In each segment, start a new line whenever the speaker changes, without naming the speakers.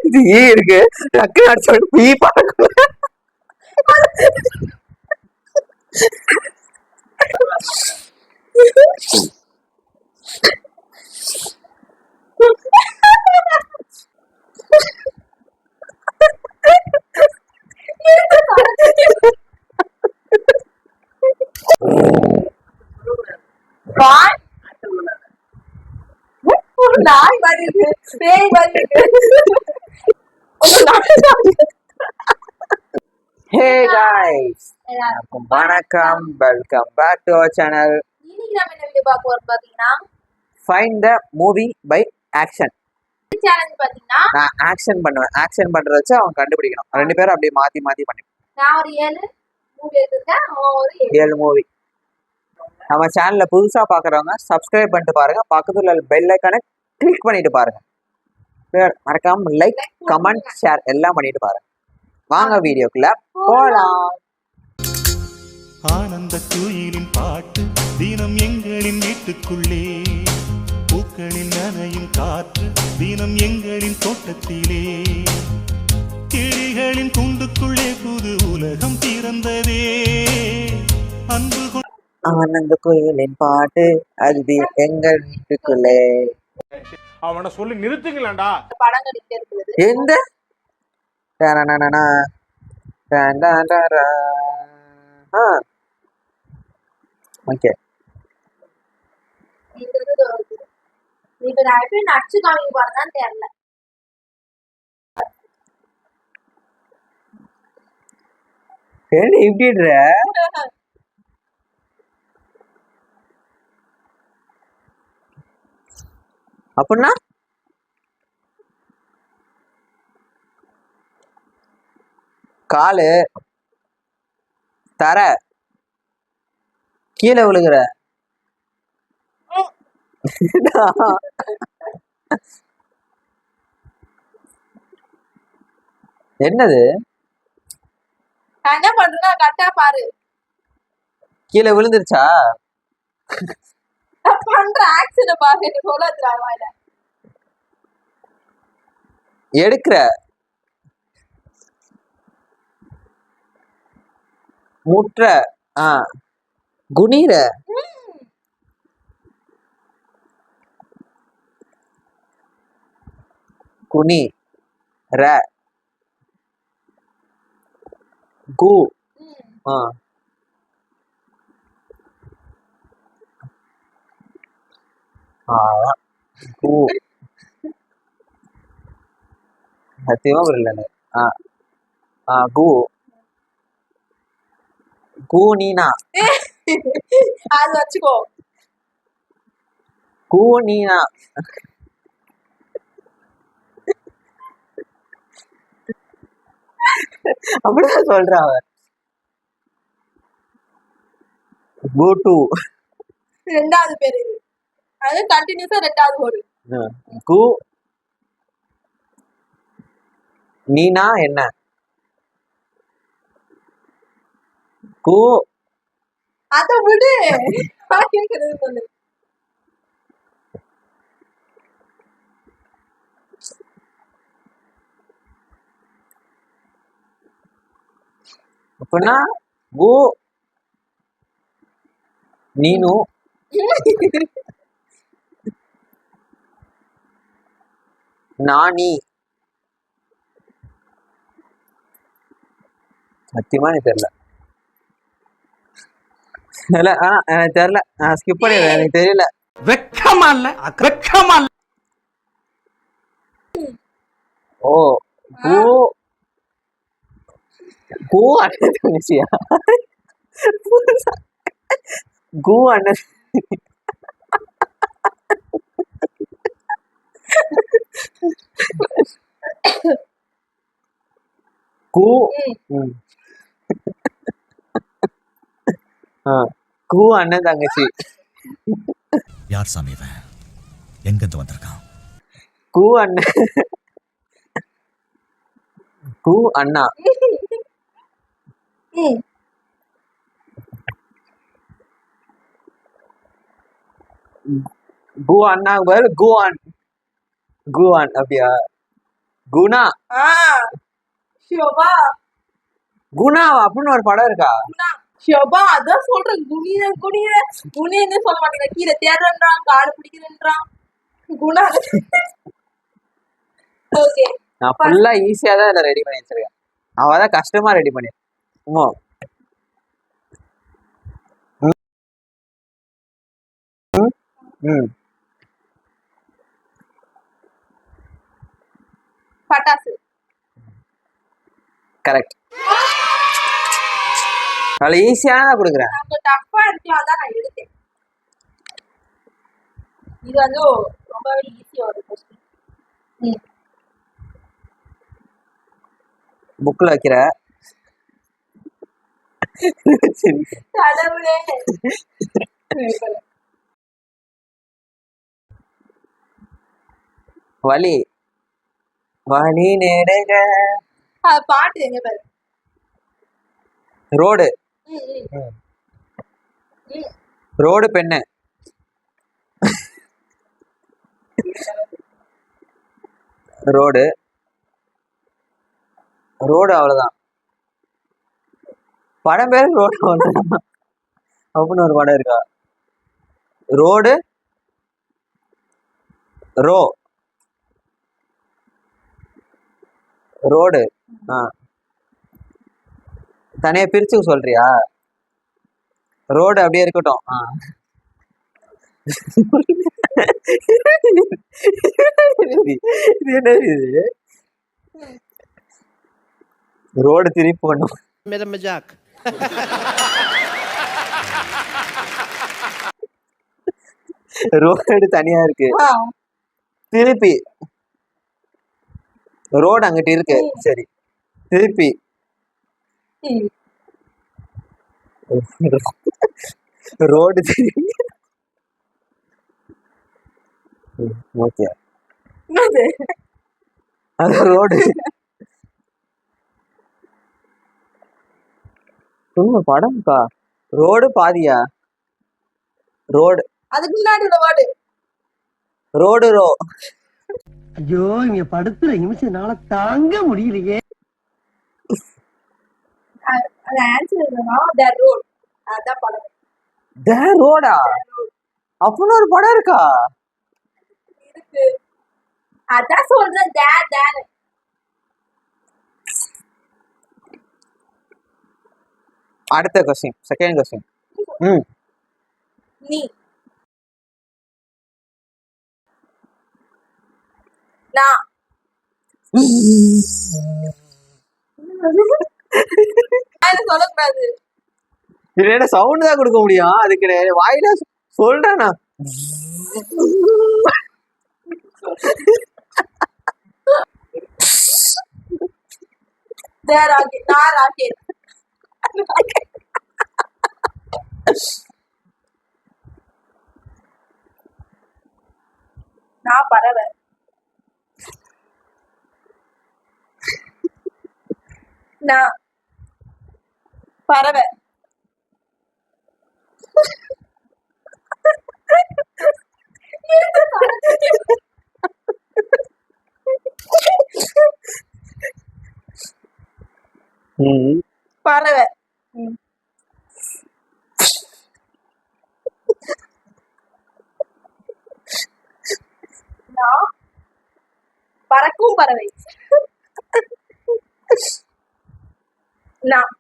இது ஈ இருக்கு டக்கு அடிச்சு ஈ பறக்கும்.
நாய் மாதிரி இருக்கு, பேய் மாதிரி இருக்கு.
ஹே காய்ஸ், வணக்கம், welcome back to our channel.
இன்னைக்கு நம்ம என்ன வீடியோ பார்க்க போறோம் பாத்தீங்கன்னா,
find the movie by action.
Challenge பாத்தீங்கன்னா
நான் ஆக்ஷன் பண்ணுவேன், ஆக்ஷன் பண்றத வச்சு அவங்க கண்டுபிடிக்கணும். ரெண்டு பேரும் அப்படியே மாத்தி மாத்தி பண்ணுவோம்.
நான் ஒரு 7 மூவி எடுத்துருக்கேன், அவன் ஒரு
7 மூவி. நம்ம சேனல்ல புதுசா பாக்குறவங்க சப்ஸ்கிரைப் பண்ணிட்டு பாருங்க, பக்கத்துல பெல் ஐக்கானை கிளிக் பண்ணிட்டு பாருங்க. மறக்காம லைக், கமெண்ட், ஷேர் எல்லாம் பண்ணிட்டு பாருங்க. வாங்க வீடியோக்குள்ள போலாம்.
ஆனந்த குயிலின் பாட்டு தினம் எங்களின் வீட்டுக்குள்ளே, பூக்களில் நனையும் காற்று தினம் எங்களின் தோட்டத்திலே, கிளிகளின் கூண்டுக்குள்ளே புது உலகம் பிறந்ததே. அன்பு
ஆனந்த குயிலின் பாட்டு அது எங்கள் வீட்டுக்குள்ளே.
அவனை சொல்லி நிறுத்துங்களேன்டா.
படங்கள் இங்க இருக்குது.
எந்த ஓகே
இப்ப நான் எப்படி நடிச்சு காமிக்க போறேன்னு தெரியல.
என்ன இப்படின்ற அப்படின்னா காலு தர கீழே விழுகிற என்னது
என்ன பண்றேன்னா கரெக்டா பாரு.
கீழே விழுந்துருச்சா?
பண்ற ஆக்சனை பாரு, சொல்ல வாயில
எடுக்கிற முற்ற குனிற குனி ர கு கு சத்தியமா புரியல. கு கூனினா
அது வச்சுக்கோ.
கூனினா அப்படிதான் சொல்றா அவ. கூட்டு
ரெண்டாவது பேரு அது கண்டினியூஸா ரெண்டாவது போடு.
கு நீனா என்ன கு
அத விடு, கேக்குறது சொல்லு.
அப்படின்னா கு நீனு நானி. சத்தியமா எனக்கு தெரியல. இல்ல எனக்கு தெரியல, நான் ஸ்கிப் பண்ணிடுறேன், எனக்கு தெரியல.
வெக்கமா இல்ல, வெக்கமா இல்ல.
ஓ கு கு அண்ணன் தங்கச்சியா? கு அண்ணன் கு கு அண்ணன் தங்கச்சி.
யார் சாமி இவன்? எங்கிருந்து வந்திருக்கான்?
கு அண்ணன் கு அண்ணா கு அண்ணா பேரு குவான். குவான் அப்படியா? குணா.
ஷோபா
குணாவா அப்படின்னு ஒரு படம் இருக்கா?
குணா ஷோபா அதான் சொல்றேன். குனியன்னு சொல்ல மாட்டேங்க. கீழே தேடுறான், காடு பிடிக்கிறேன்றான். குணா. ஓகே
நான் ஃபுல்லா ஈஸியா தான் இதை ரெடி பண்ணி வச்சிருக்கேன். அவதான் கஷ்டமா ரெடி பண்ணி.
பட்டாசு.
கரெக்ட். அவ்வளவு ஈஸியான கொடுக்குறேன்.
கொஞ்சம் டஃப்பா இருக்கலாம் தான் நான் எடுத்தேன். இது வந்து ரொம்பவே ஈஸியா ஒரு கொஸ்டின்.
புக்ல வைக்கிற
கடவுளே.
வலி வலி நெடுக.
பாட்டு எங்க பாரு.
ரோடு. ரோடு பெண்ணு. ரோடு ரோடு அவ்வளவுதான். படம் பேரு ரோடு அப்படின்னு ஒரு படம் இருக்கா? ரோடு ரோ ரோடு. தனியா பிரிச்சு சொல்றியா? ரோடு அப்படியே இருக்கட்டும். இது என்ன இது? ரோடு திருப்பி போடணும்.
मेरा मजाक
ரோடு தனியா இருக்கு. திருப்பி ரோடு அங்கிட்டு இருக்கு. சரி திருப்பி ரோடு திருப்பி. ஓகே அது ரோடு. படம்க்கா. ரோடு பாதியா? ரோடு
அதுக்கு முன்னாடி உள்ள வேர்டு.
Road row.
ஐயோ இங்க படுத்துற நிமிஷம்னால தாங்க முடியலையே.
அது ஆன்சர் என்னன்னா த ரோட். அதான் படம்.
த ரோடா? அப்படின்னு ஒரு படம் இருக்கா?
இருக்கு. அதான் சொல்றேன் தேன்.
அடுத்த கொஸ்டின், செகண்ட் கொஸ்டின்.
நீ நான் சொல்லக்கூடாது.
இல்ல சவுண்ட் தான் கொடுக்க முடியும். அதுக்கு வாயில சொல்றேன் நான்.
ராக்கெட். நான் பறவை. நான் பறவை. பறவை. நான் பறக்கும் பறவை. நான்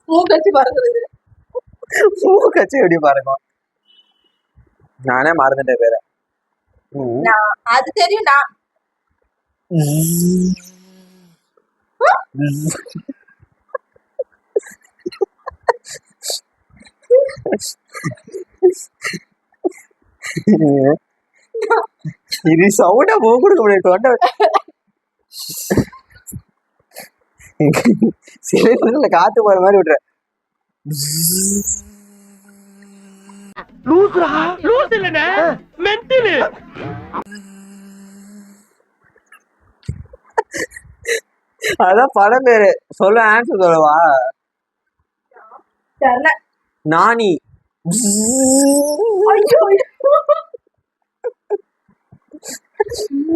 மூக்கச்சி பறக்குறது.
மூக்கச்சி எப்படி பறக்கும்? நானே மறந்துட்டேன் பேர.
நான் அது தெரியும். நான்
இது சவுண்டா மூக்கு கொடுக்க முடியும். தொண்டை சில காத்து போற மாதிரி விட்டுற. அதான் படம் பேரு. சொல்ல ஆன்சர் சொல்லவா?
தெரியல.
நானி.
ஐயோ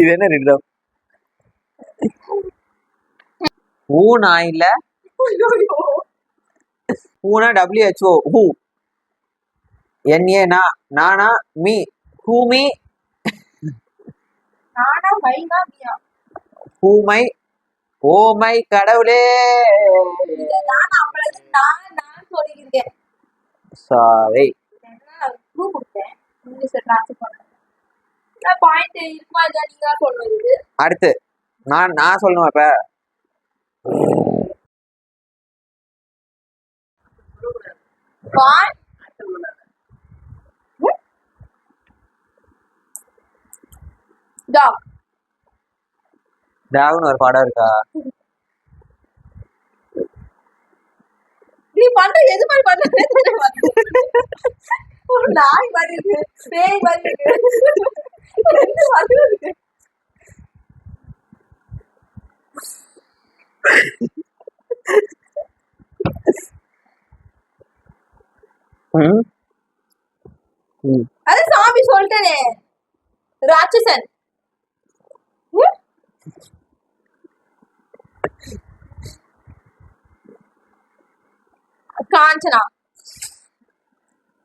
இது என்ன ரிதம்? ஊனா இல்ல
ஐயோ
ஊனா WHO ஹூ. NA நானா மீ ஹூ மீ
நானா மைனா மியா
ஹூ மை ஓ மை கடவுளே.
நான் அவளுக்கு நான் சொல்லியிருக்கேன்.
சாரி.
நான் க்ளூ கொடுத்தேன். இங்கிலீஷ்ல ட்ரான்ஸ்லேட் பண்ணேன். நான் பாயிண்ட் இருக்குமா இல்லையா நீங்க தான் சொல்றது.
அடுத்து நான் சொல்லணுமா இப்ப?
Point talk.
டாக்னு ஒரு படம் இருக்கா?
நீ பண்ற எது மாதிரி பண்றதே தெரிய மாட்டேங்குது. ஒரு நாய் மாதிரி இருக்கு, பேய் மாதிரி இருக்கு, ரெண்டு மாதிரி இருக்கு.
ம்? ம்.
அது சாமி சொல்லிட்டேனே, ராட்சசன். ம்? காஞ்சனா.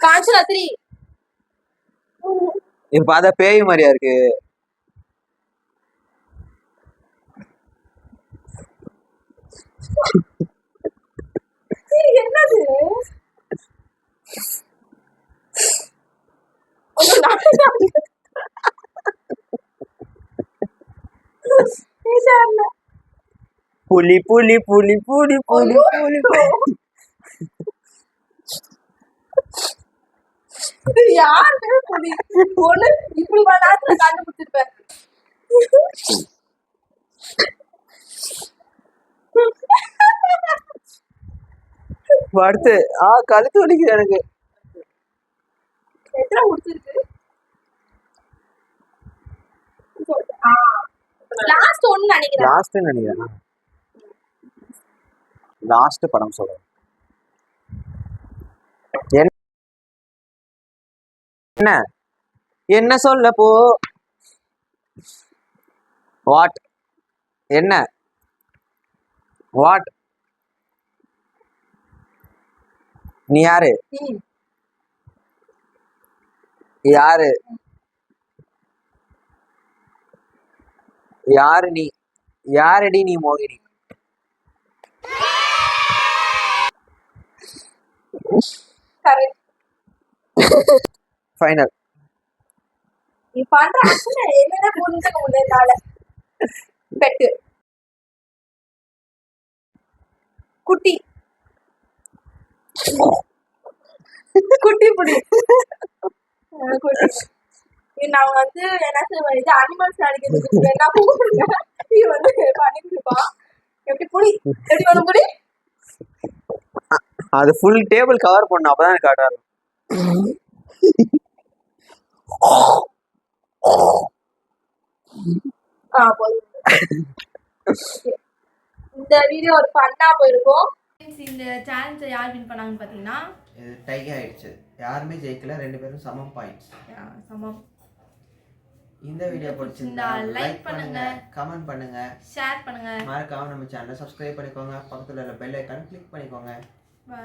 காஞ்சனா 3.
இது பார்த்தா பேய் மாதிரியா இருக்கு.
என்னது? ஒண்ணும் நடக்காது. இல்ல.
புலி புலி புலி புலி புலி புலி.
யாருமே புலி ஒண்ணு இப்படி பண்ணாத்துல கண்டுபிடிச்சிருப்பேன்.
அடுத்து கழுத்து வலிக்குது எனக்கு.
எத்தனை முடிச்சிருக்கு? லாஸ்ட் ஒன்னு நினைக்கிறேன்.
லாஸ்ட் நினைக்கிறேன். லாஸ்ட் படம் சொல்றேன். என்ன என்ன சொல்ல போ? வாட்? என்ன வாட்? நீ யாரு? யாரு யாரு நீ? யாரடி நீ மோகினி?
கரெக்ட்.
ஃபைனல்.
நீ பண்ற ஆக்சுவலா என்னன்னா புரிஞ்சுக்க முடியாதால. பெட்டு குட்டி குட்டி புடி. குட்டி நான் வந்து என்ன சொல்றது, இது அனிமல்ஸ் அடிக்கிறதுக்கு என்ன போடுங்க. நீ வந்து பண்ணி கொடுப்பான். எப்படி புடி எப்படி வந்து புடி.
அது ஃபுல் டேபிள் கவர் பண்ணணும், அப்பதான் கரெக்டா இருக்கும்.
இந்த வீடியோ ஒரு ஃபன்னா போயிருக்கும். இந்த சேலஞ்சை யார் வின் பண்ணாங்கன்னு பார்த்தீங்கன்னா
இது டை ஆயிடுச்சு. யாருமே ஜெயிக்கல, 2 பேரும் சமம் பாயிண்ட்ஸ்.
சமம்.
இந்த வீடியோ பிடிச்சிருந்தா லைக் பண்ணுங்க, கமெண்ட் பண்ணுங்க,
ஷேர் பண்ணுங்க,
மறக்காம நம்ம சேனலை சப்ஸ்கிரைப் பண்ணிக்கோங்க. பக்கத்துல உள்ள பெல் ஐகான் கிளிக் பண்ணிக்கோங்க.
பை.